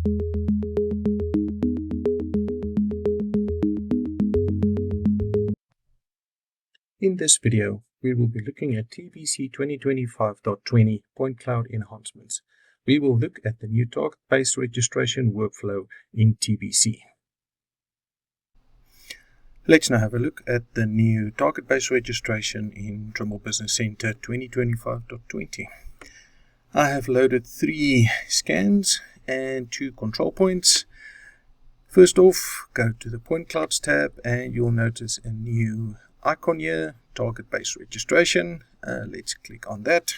In this video, we will be looking at TBC 2025.20 Point Cloud enhancements. We will look at the new target-based registration workflow in TBC. Let's now have a look at the new target-based registration in Trimble Business Center 2025.20. I have loaded 3 scans and 2 control points. First off, go to the Point Clouds tab and you'll notice a new icon here, target-based registration. Let's click on that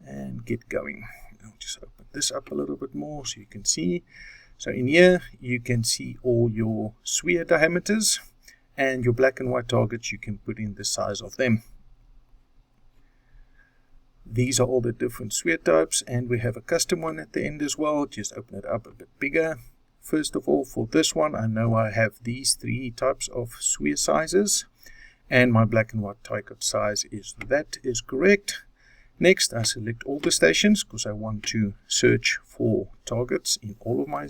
and get going. I'll just open this up a little bit more so you can see. So in here, you can see all your sphere diameters and your black and white targets. You can put in the size of them. These are all the different sphere types, and we have a custom one at the end as well. Just open it up a bit bigger. First of all, for this one, I know I have these 3 types of sphere sizes. And my black and white target size is correct. Next, I select all the stations because I want to search for targets in all of my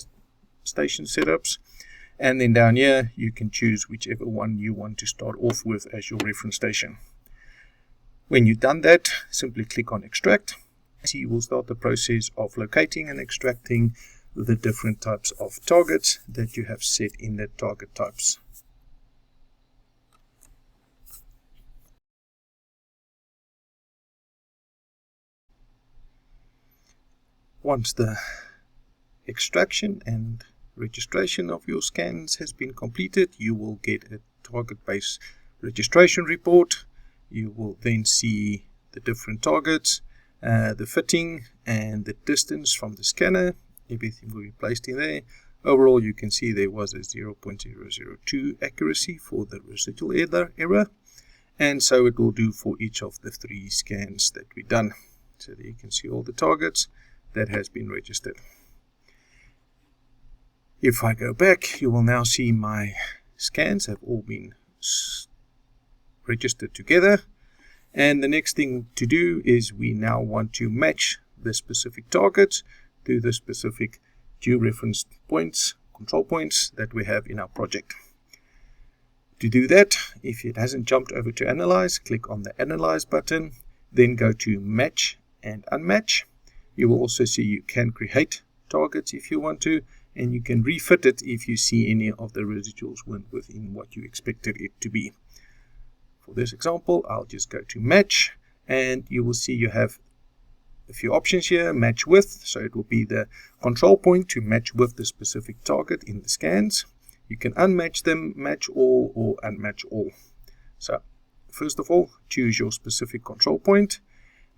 station setups. And then down here, you can choose whichever one you want to start off with as your reference station. When you've done that, simply click on Extract. So you will start the process of locating and extracting the different types of targets that you have set in the target types. Once the extraction and registration of your scans has been completed, you will get a target-based registration report. You will then see the different targets, the fitting and the distance from the scanner. Everything will be placed in there. Overall, you can see there was a 0.002 accuracy for the residual error. And so it will do for each of the 3 scans that we've done. So there you can see all the targets that has been registered. If I go back, you will now see my scans have all been registered together. And the next thing to do is we now want to match the specific targets to the specific georeference points, control points that we have in our project. To do that, if it hasn't jumped over to Analyze, click on the Analyze button, then go to Match and Unmatch. You will also see you can create targets if you want to, and you can refit it if you see any of the residuals weren't within what you expected it to be. For this example, I'll just go to Match, and you will see you have a few options here. Match with, so it will be the control point to match with the specific target in the scans. You can unmatch them, match all, or unmatch all. So first of all, choose your specific control point,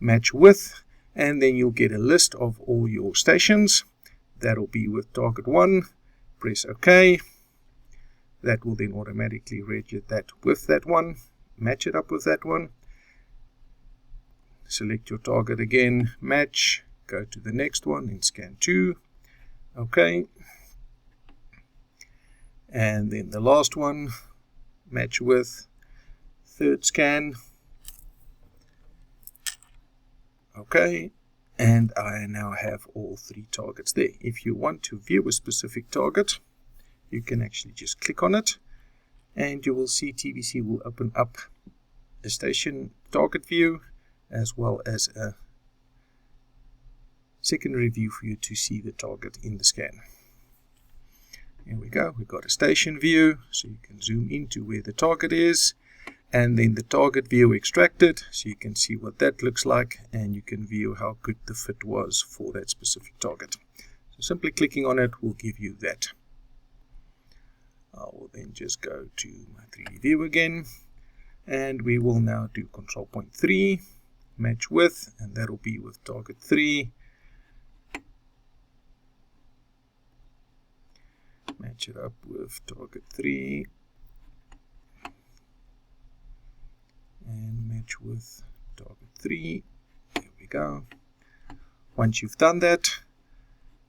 match with, and then you'll get a list of all your stations. That'll be with target 1. Press OK. That will then automatically register that with that one. Match it up with that one. Select your target again. Match. Go to the next one in scan 2. OK. And then the last one. Match with. 3rd scan. Okay, and I now have all 3 targets there. If you want to view a specific target, you can actually just click on it, and you will see TBC will open up a station target view as well as a secondary view for you to see the target in the scan. Here we go, we've got a station view, so you can zoom into where the target is. And then the target view extracted, so you can see what that looks like, and you can view how good the fit was for that specific target. So simply clicking on it will give you that. I will then just go to my 3D view again, and we will now do control point 3, match with, and that'll be with target 3. Match it up with target 3. And match with target 3. There we go. Once you've done that,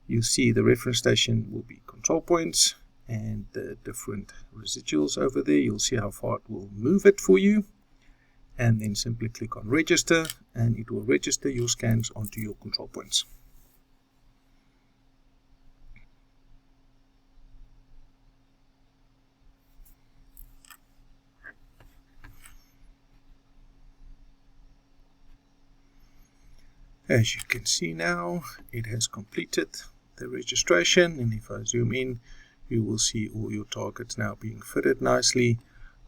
you'll see the reference station will be control points and the different residuals over there. You'll see how far it will move it for you. And then simply click on register, and it will register your scans onto your control points. As you can see now, it has completed the registration, and if I zoom in, you will see all your targets now being fitted nicely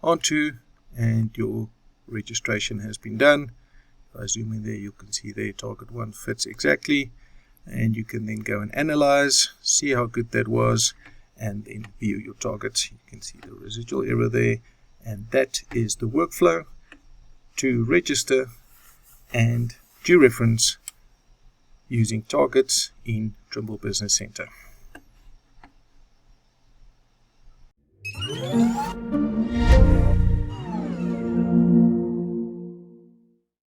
onto, and your registration has been done. If I zoom in there, you can see there target 1 fits exactly, and you can then go and analyze, see how good that was, and then view your targets. You can see the residual error there, and that is the workflow to register and georeference using targets in Trimble Business Center.